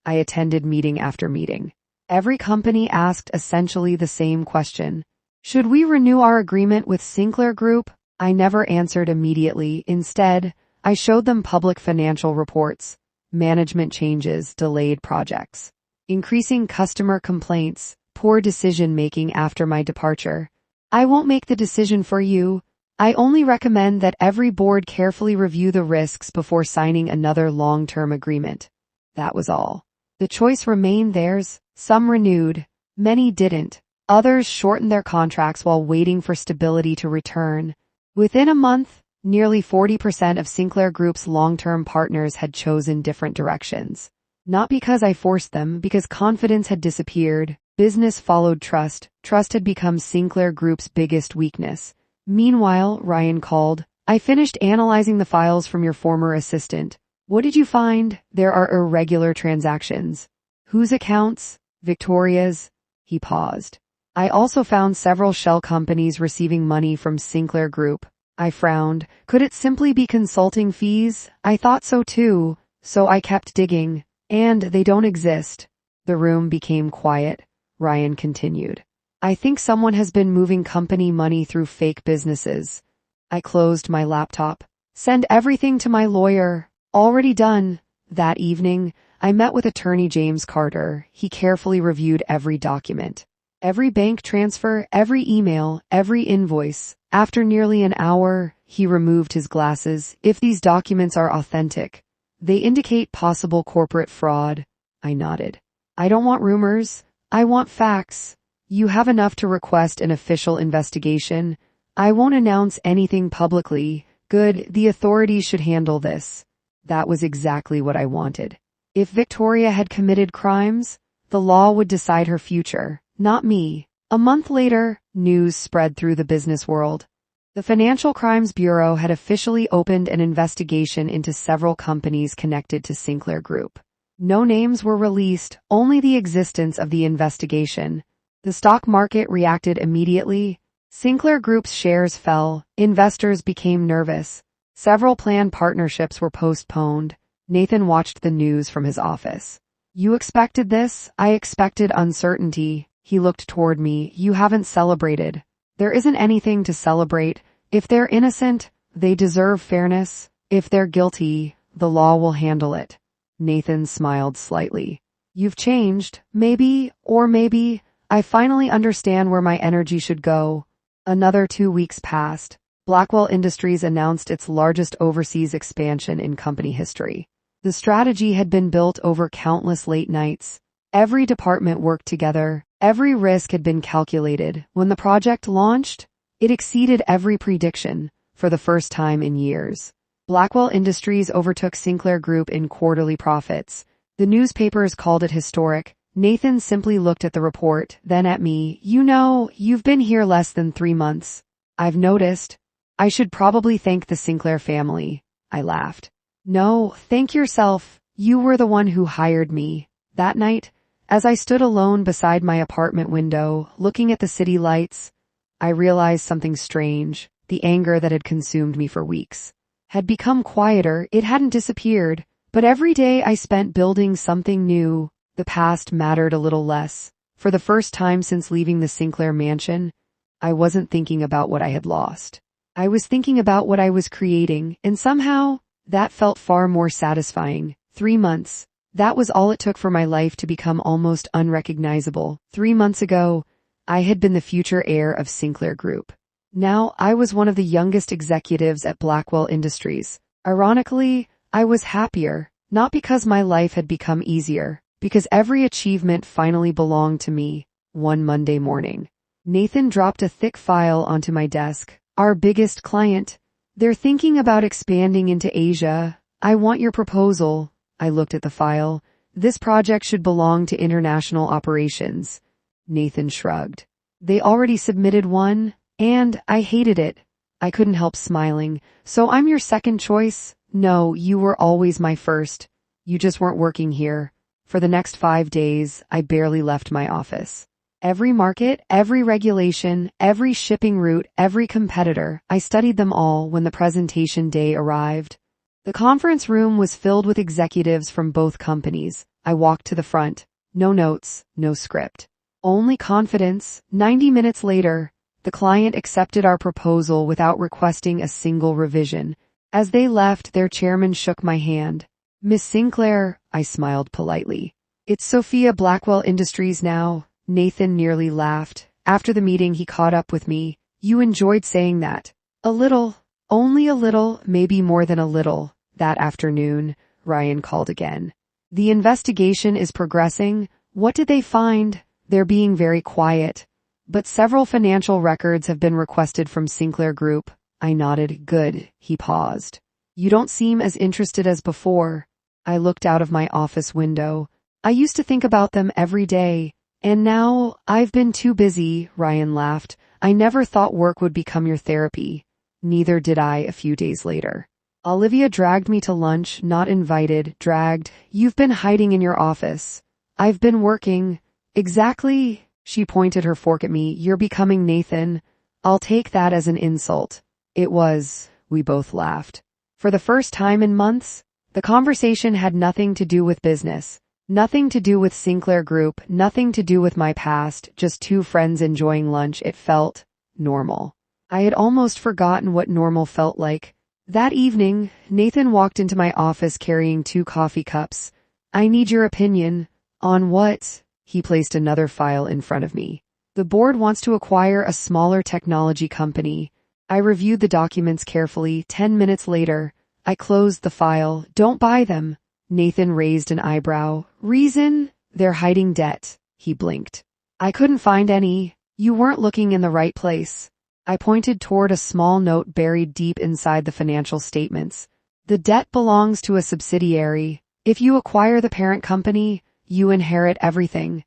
I attended meeting after meeting. Every company asked essentially the same question. Should we renew our agreement with Sinclair Group? I never answered immediately. Instead, I showed them public financial reports, management changes, delayed projects, increasing customer complaints, poor decision-making after my departure. I won't make the decision for you. I only recommend that every board carefully review the risks before signing another long-term agreement. That was all. The choice remained theirs. Some renewed, many didn't. Others shortened their contracts while waiting for stability to return. Within a month, nearly 40% of Sinclair Group's long-term partners had chosen different directions. Not because I forced them, because confidence had disappeared. Business followed trust. Trust had become Sinclair Group's biggest weakness. Meanwhile, Ryan called. I finished analyzing the files from your former assistant. What did you find? There are irregular transactions. Whose accounts? Victoria's. He paused. I also found several shell companies receiving money from Sinclair Group. I frowned. Could it simply be consulting fees? I thought so too, so I kept digging. And they don't exist. The room became quiet. Ryan continued. I think someone has been moving company money through fake businesses. I closed my laptop. Send everything to my lawyer. Already done. That evening, I met with attorney James Carter. He carefully reviewed every document. Every bank transfer, every email, every invoice. After nearly an hour, he removed his glasses. If these documents are authentic, they indicate possible corporate fraud. I nodded. I don't want rumors. I want facts. You have enough to request an official investigation. I won't announce anything publicly. Good, the authorities should handle this. That was exactly what I wanted. If Victoria had committed crimes, the law would decide her future, not me. A month later, news spread through the business world. The Financial Crimes Bureau had officially opened an investigation into several companies connected to Sinclair Group. No names were released, only the existence of the investigation. The stock market reacted immediately. Sinclair Group's shares fell. Investors became nervous. Several planned partnerships were postponed. Nathan watched the news from his office. You expected this? I expected uncertainty. He looked toward me. You haven't celebrated. There isn't anything to celebrate. If they're innocent, they deserve fairness. If they're guilty, the law will handle it. Nathan smiled slightly. You've changed. Maybe, or maybe, I finally understand where my energy should go. Another 2 weeks passed. Blackwell Industries announced its largest overseas expansion in company history. The strategy had been built over countless late nights. Every department worked together. Every risk had been calculated. When the project launched, it exceeded every prediction for the first time in years. Blackwell Industries overtook Sinclair Group in quarterly profits. The newspapers called it historic. Nathan simply looked at the report, then at me. You know, you've been here less than 3 months. I've noticed. I should probably thank the Sinclair family. I laughed. No, thank yourself. You were the one who hired me. That night, as I stood alone beside my apartment window, looking at the city lights, I realized something strange. The anger that had consumed me for weeks had become quieter. It hadn't disappeared, but every day I spent building something new. The past mattered a little less. For the first time since leaving the Sinclair mansion, I wasn't thinking about what I had lost. I was thinking about what I was creating, and somehow, that felt far more satisfying. 3 months. That was all it took for my life to become almost unrecognizable. 3 months ago, I had been the future heir of Sinclair Group. Now, I was one of the youngest executives at Blackwell Industries. Ironically, I was happier, not because my life had become easier, because every achievement finally belonged to me. One Monday morning, Nathan dropped a thick file onto my desk. Our biggest client. They're thinking about expanding into Asia. I want your proposal. I looked at the file. This project should belong to international operations. Nathan shrugged. They already submitted one, and I hated it. I couldn't help smiling. So I'm your second choice? No, you were always my first. You just weren't working here. For the next 5 days, I barely left my office. Every market, every regulation, every shipping route, every competitor, I studied them all when the presentation day arrived. The conference room was filled with executives from both companies. I walked to the front. No notes, no script. Only confidence. 90 minutes later, the client accepted our proposal without requesting a single revision. As they left, their chairman shook my hand. "Miss Sinclair," I smiled politely. "It's Sophia Blackwell Industries now." Nathan nearly laughed. After the meeting, he caught up with me. "You enjoyed saying that." "A little. Only a little, maybe more than a little." That afternoon, Ryan called again. "The investigation is progressing. What did they find?" "They're being very quiet. But several financial records have been requested from Sinclair Group." I nodded. "Good." He paused. "You don't seem as interested as before." I looked out of my office window. "I used to think about them every day. And now, I've been too busy." Ryan laughed. "I never thought work would become your therapy." Neither did I a few days later. Olivia dragged me to lunch, not invited, dragged. "You've been hiding in your office." "I've been working." "Exactly." She pointed her fork at me. "You're becoming Nathan." "I'll take that as an insult." It was. We both laughed. For the first time in months, the conversation had nothing to do with business. Nothing to do with Sinclair Group, nothing to do with my past, just two friends enjoying lunch. It felt normal. I had almost forgotten what normal felt like. That evening, Nathan walked into my office carrying 2 coffee cups. "I need your opinion." "On what?" He placed another file in front of me. "The board wants to acquire a smaller technology company." I reviewed the documents carefully. 10 minutes later, I closed the file. "Don't buy them." Nathan raised an eyebrow. "Reason?" "They're hiding debt." He blinked. "I couldn't find any." "You weren't looking in the right place." I pointed toward a small note buried deep inside the financial statements. "The debt belongs to a subsidiary. If you acquire the parent company, you inherit everything."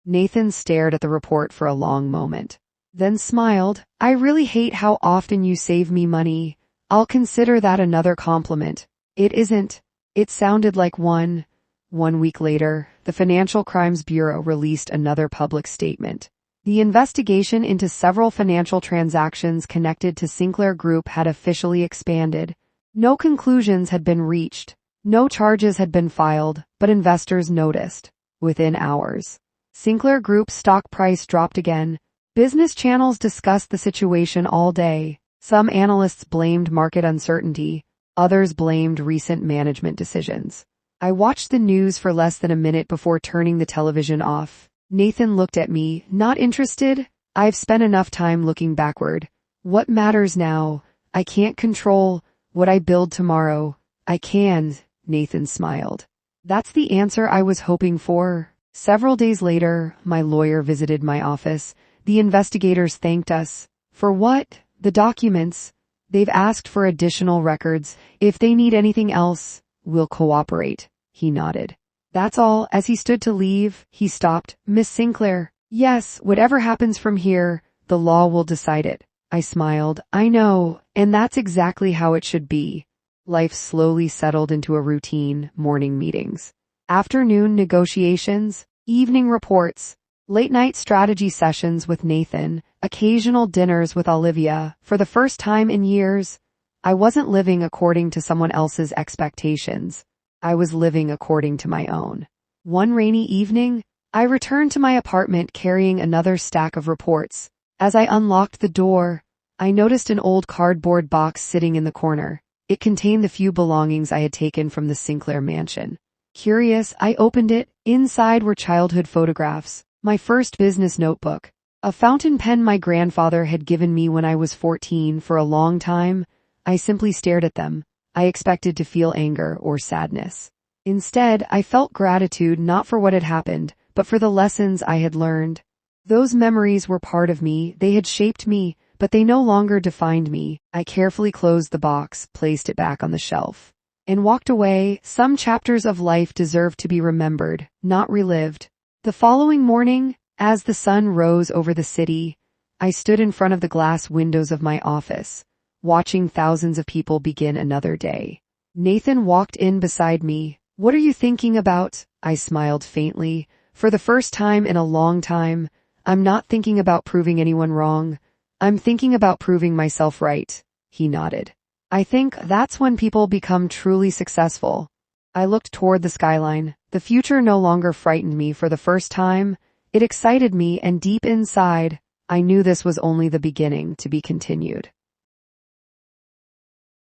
Nathan stared at the report for a long moment, then smiled. "I really hate how often you save me money. I'll consider that another compliment." "It isn't." It sounded like one. 1 week later, the Financial Crimes Bureau released another public statement. The investigation into several financial transactions connected to Sinclair Group had officially expanded. No conclusions had been reached. No charges had been filed, but investors noticed. Within hours, Sinclair Group's stock price dropped again. Business channels discussed the situation all day. Some analysts blamed market uncertainty. Others blamed recent management decisions. I watched the news for less than a minute before turning the television off. Nathan looked at me. "Not interested?" "I've spent enough time looking backward. What matters now? I can't control what I build tomorrow." "I can." Nathan smiled. "That's the answer I was hoping for." Several days later, my lawyer visited my office. "The investigators thanked us." "For what?" "The documents. They've asked for additional records. If they need anything else, we'll cooperate." He nodded. "That's all." As he stood to leave, he stopped. "Miss Sinclair." "Yes, whatever happens from here, the law will decide it." I smiled. "I know, and that's exactly how it should be." Life slowly settled into a routine. Morning meetings, afternoon negotiations, evening reports, late-night strategy sessions with Nathan, occasional dinners with Olivia. For the first time in years, I wasn't living according to someone else's expectations. I was living according to my own. One rainy evening, I returned to my apartment carrying another stack of reports. As I unlocked the door, I noticed an old cardboard box sitting in the corner. It contained the few belongings I had taken from the Sinclair mansion. Curious, I opened it. Inside were childhood photographs, my first business notebook, a fountain pen my grandfather had given me when I was 14. For a long time, I simply stared at them. I expected to feel anger or sadness. Instead, I felt gratitude, not for what had happened, but for the lessons I had learned. Those memories were part of me. They had shaped me, but they no longer defined me. I carefully closed the box, placed it back on the shelf, and walked away. Some chapters of life deserve to be remembered, not relived. The following morning, as the sun rose over the city, I stood in front of the glass windows of my office, watching thousands of people begin another day. Nathan walked in beside me. "What are you thinking about?" I smiled faintly. "For the first time in a long time, I'm not thinking about proving anyone wrong. I'm thinking about proving myself right." He nodded. "I think that's when people become truly successful." I looked toward the skyline. The future no longer frightened me for the first time. It excited me, and deep inside, I knew this was only the beginning, to be continued.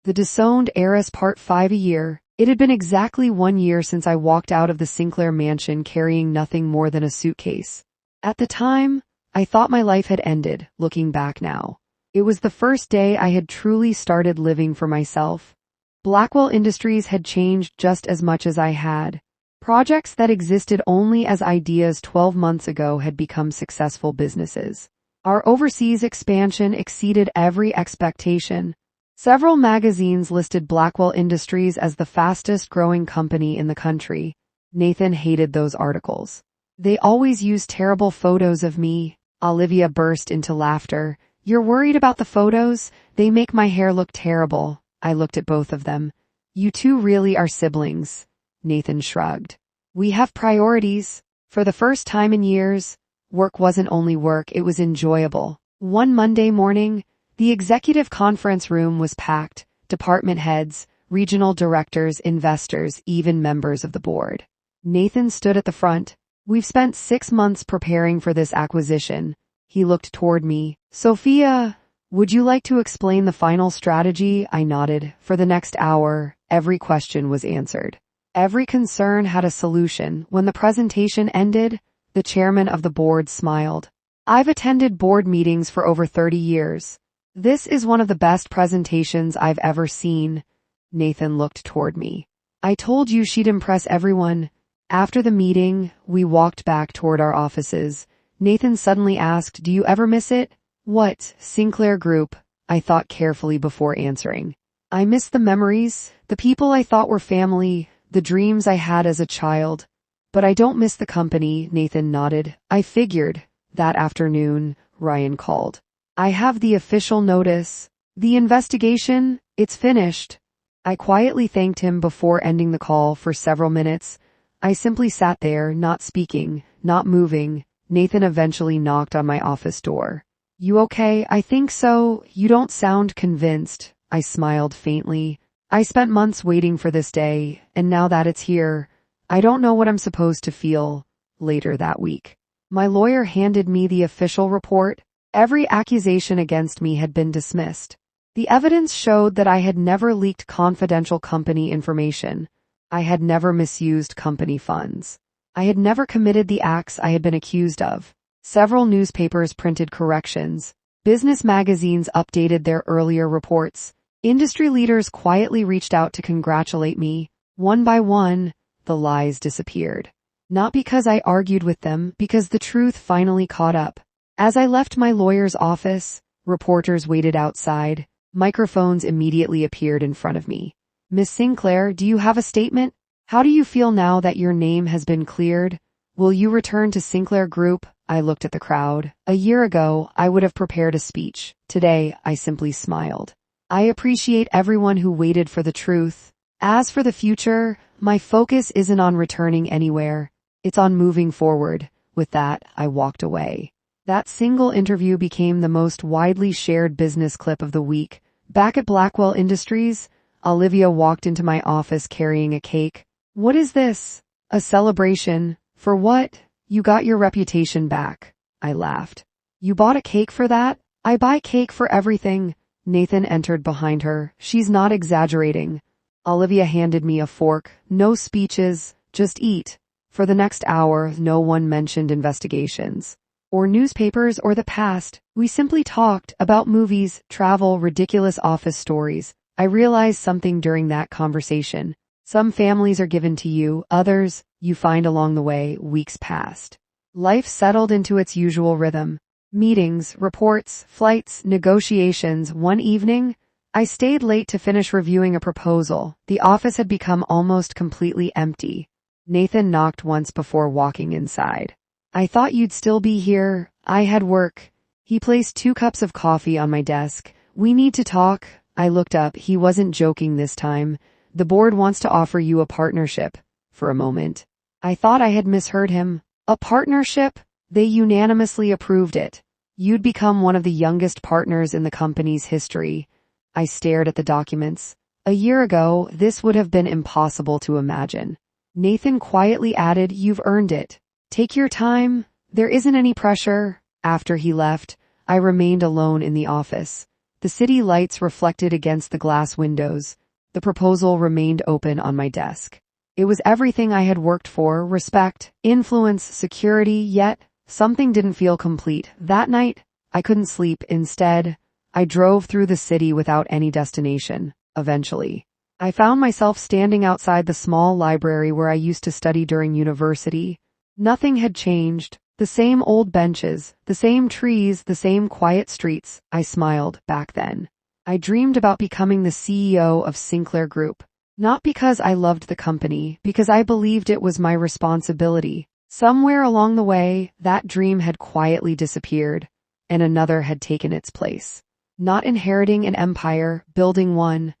The Disowned Heiress Part 5. A year. It had been exactly 1 year since I walked out of the Sinclair mansion carrying nothing more than a suitcase. At the time, I thought my life had ended. Looking back now, it was the first day I had truly started living for myself. Blackwell Industries had changed just as much as I had. Projects that existed only as ideas 12 months ago had become successful businesses. Our overseas expansion exceeded every expectation. Several magazines listed Blackwell Industries as the fastest growing company in the country. Nathan hated those articles. They always used terrible photos of me. Olivia burst into laughter. You're worried about the photos? They make my hair look terrible. I looked at both of them. You two really are siblings. Nathan shrugged. We have priorities. For the first time in years, work wasn't only work, it was enjoyable. One Monday morning, the executive conference room was packed. Department heads, regional directors, investors, even members of the board. Nathan stood at the front. We've spent 6 months preparing for this acquisition. He looked toward me. Sophia, would you like to explain the final strategy? I nodded. For the next hour, every question was answered. Every concern had a solution. When the presentation ended, the chairman of the board smiled. I've attended board meetings for over 30 years. This is one of the best presentations I've ever seen. Nathan looked toward me. I told you she'd impress everyone. After the meeting, we walked back toward our offices. Nathan suddenly asked, do you ever miss it? What? Sinclair Group, I thought carefully before answering. I miss the memories, the people I thought were family, the dreams I had as a child. But I don't miss the company, Nathan nodded. I figured. That afternoon, Ryan called. I have the official notice. The investigation, it's finished. I quietly thanked him before ending the call. For several minutes, I simply sat there, not speaking, not moving. Nathan eventually knocked on my office door. You okay? I think so. You don't sound convinced. I smiled faintly. I spent months waiting for this day, and now that it's here, I don't know what I'm supposed to feel. Later that week, my lawyer handed me the official report. Every accusation against me had been dismissed. The evidence showed that I had never leaked confidential company information. I had never misused company funds. I had never committed the acts I had been accused of. Several newspapers printed corrections. Business magazines updated their earlier reports. Industry leaders quietly reached out to congratulate me. One by one, the lies disappeared. Not because I argued with them, because the truth finally caught up. As I left my lawyer's office, reporters waited outside. Microphones immediately appeared in front of me. Miss Sinclair, do you have a statement? How do you feel now that your name has been cleared? Will you return to Sinclair Group? I looked at the crowd. A year ago, I would have prepared a speech. Today, I simply smiled. I appreciate everyone who waited for the truth. As for the future, my focus isn't on returning anywhere. It's on moving forward. With that, I walked away. That single interview became the most widely shared business clip of the week. Back at Blackwell Industries, Olivia walked into my office carrying a cake. What is this? A celebration. For what? You got your reputation back. I laughed. You bought a cake for that? I buy cake for everything. Nathan entered behind her. She's not exaggerating. Olivia handed me a fork. No speeches, just eat. For the next hour, no one mentioned investigations, or newspapers, or the past. We simply talked about movies, travel, ridiculous office stories. I realized something during that conversation. Some families are given to you, others you find along the way. Weeks passed. Life settled into its usual rhythm. Meetings, reports, flights, negotiations. One evening, I stayed late to finish reviewing a proposal. The office had become almost completely empty. Nathan knocked once before walking inside. I thought you'd still be here. I had work. He placed 2 cups of coffee on my desk. We need to talk. I looked up. He wasn't joking this time. The board wants to offer you a partnership. For a moment, I thought I had misheard him. A partnership? They unanimously approved it. You'd become one of the youngest partners in the company's history. I stared at the documents. A year ago, this would have been impossible to imagine. Nathan quietly added, "You've earned it. Take your time. There isn't any pressure." After he left, I remained alone in the office. The city lights reflected against the glass windows. The proposal remained open on my desk. It was everything I had worked for: respect, influence, security, yet something didn't feel complete. That night, I couldn't sleep. Instead, I drove through the city without any destination. Eventually, I found myself standing outside the small library where I used to study during university. Nothing had changed. The same old benches, the same trees, the same quiet streets. I smiled. Back then, I dreamed about becoming the CEO of Sinclair Group. Not because I loved the company, because I believed it was my responsibility. Somewhere along the way, that dream had quietly disappeared, and another had taken its place. Not inheriting an empire, building one.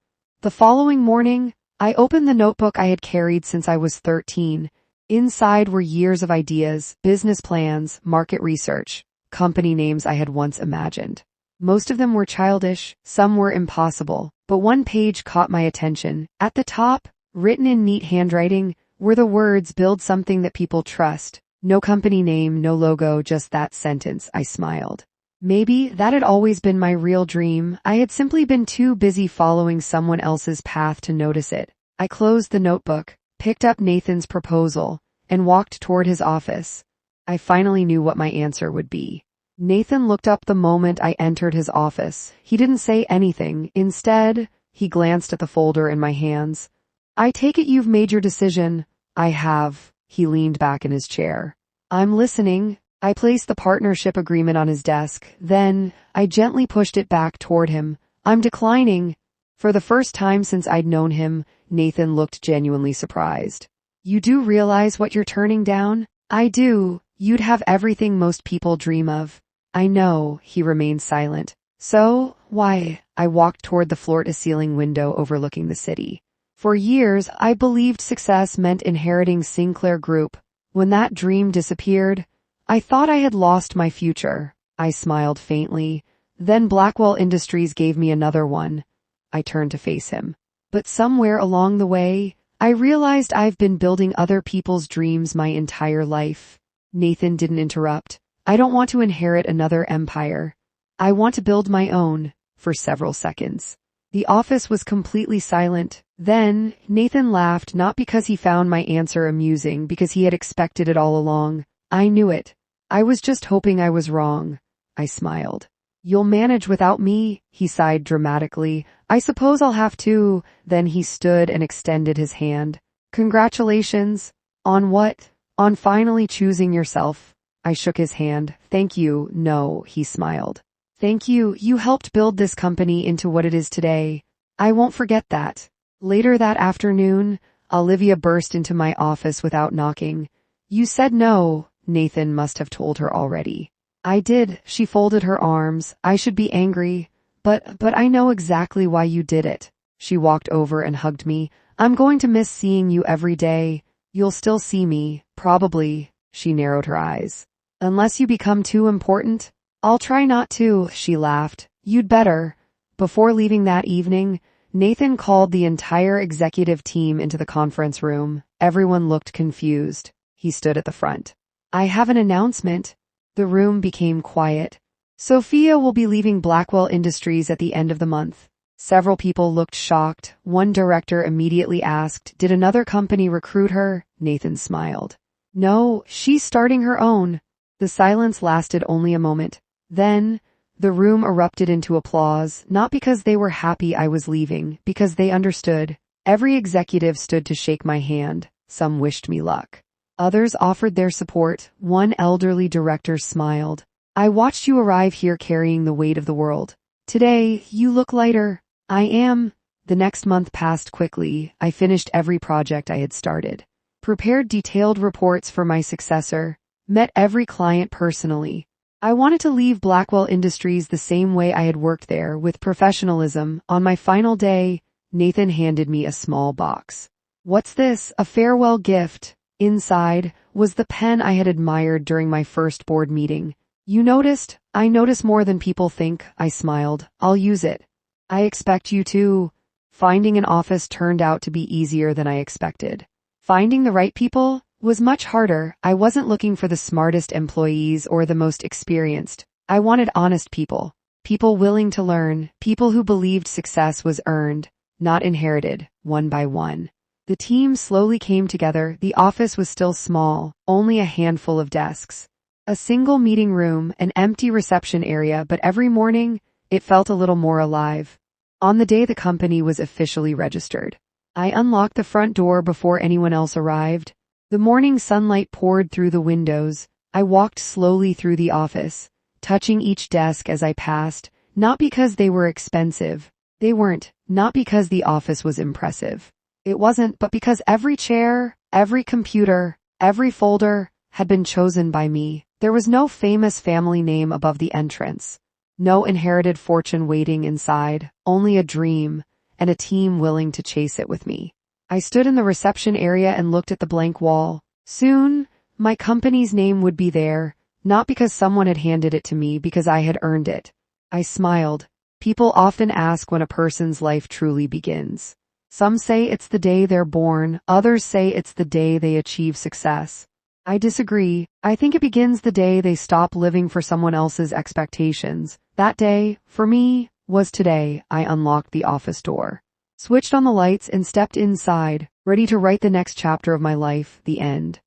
The following morning, I opened the notebook I had carried since I was 13. Inside were years of ideas, business plans, market research, company names I had once imagined. Most of them were childish, some were impossible, but one page caught my attention. At the top, written in neat handwriting, were the words, "Build something that people trust." No company name, no logo, just that sentence. I smiled. Maybe that had always been my real dream. I had simply been too busy following someone else's path to notice it. I closed the notebook, picked up Nathan's proposal, and walked toward his office. I finally knew what my answer would be. Nathan looked up the moment I entered his office. He didn't say anything. Instead, he glanced at the folder in my hands. "I take it you've made your decision." "I have." He leaned back in his chair. "I'm listening." I placed the partnership agreement on his desk. Then, I gently pushed it back toward him. "I'm declining." For the first time since I'd known him, Nathan looked genuinely surprised. "You do realize what you're turning down?" "I do. You'd have everything most people dream of." "I know." He remained silent. "So, why?" I walked toward the floor-to-ceiling window overlooking the city. For years, I believed success meant inheriting Sinclair Group. When that dream disappeared, I thought I had lost my future. I smiled faintly. Then Blackwell Industries gave me another one. I turned to face him. But somewhere along the way, I realized I've been building other people's dreams my entire life. Nathan didn't interrupt. "I don't want to inherit another empire. I want to build my own." For several seconds, the office was completely silent. Then, Nathan laughed, not because he found my answer amusing, because he had expected it all along. "I knew it. I was just hoping I was wrong." I smiled. "You'll manage without me?" He sighed dramatically. "I suppose I'll have to." Then he stood and extended his hand. "Congratulations." "On what?" "On finally choosing yourself." I shook his hand. "Thank you." "No," he smiled. "Thank you. You helped build this company into what it is today. I won't forget that." Later that afternoon, Olivia burst into my office without knocking. "You said no." Nathan must have told her already. "I did." She folded her arms. "I should be angry. But I know exactly why you did it." She walked over and hugged me. "I'm going to miss seeing you every day." "You'll still see me, probably." She narrowed her eyes. "Unless you become too important." "I'll try not to," she laughed. "You'd better." Before leaving that evening, Nathan called the entire executive team into the conference room. Everyone looked confused. He stood at the front. "I have an announcement." The room became quiet. "Sophia will be leaving Blackwell Industries at the end of the month." Several people looked shocked. One director immediately asked, "Did another company recruit her?" Nathan smiled. "No, she's starting her own." The silence lasted only a moment. Then, the room erupted into applause, not because they were happy I was leaving, because they understood. Every executive stood to shake my hand. Some wished me luck. Others offered their support. One elderly director smiled. "I watched you arrive here carrying the weight of the world. Today, you look lighter." "I am." The next month passed quickly. I finished every project I had started. Prepared detailed reports for my successor. Met every client personally. I wanted to leave Blackwell Industries the same way I had worked there, with professionalism. On my final day, Nathan handed me a small box. "What's this?" "A farewell gift." Inside was the pen I had admired during my first board meeting. "You noticed?" "I notice more than people think." I smiled. "I'll use it." "I expect you to." Finding an office turned out to be easier than I expected. Finding the right people was much harder. I wasn't looking for the smartest employees or the most experienced. I wanted honest people. People willing to learn. People who believed success was earned, not inherited, one by one. The team slowly came together. The office was still small, only a handful of desks. A single meeting room, an empty reception area, but every morning, it felt a little more alive. On the day the company was officially registered, I unlocked the front door before anyone else arrived. The morning sunlight poured through the windows. I walked slowly through the office, touching each desk as I passed, not because they were expensive. They weren't, not because the office was impressive. It wasn't, but because every chair, every computer, every folder had been chosen by me. There was no famous family name above the entrance. No inherited fortune waiting inside, only a dream, and a team willing to chase it with me. I stood in the reception area and looked at the blank wall. Soon, my company's name would be there, not because someone had handed it to me, because I had earned it. I smiled. People often ask when a person's life truly begins. Some say it's the day they're born, others say it's the day they achieve success. I disagree. I think it begins the day they stop living for someone else's expectations. That day, for me, was today. I unlocked the office door, switched on the lights, and stepped inside, ready to write the next chapter of my life, the end.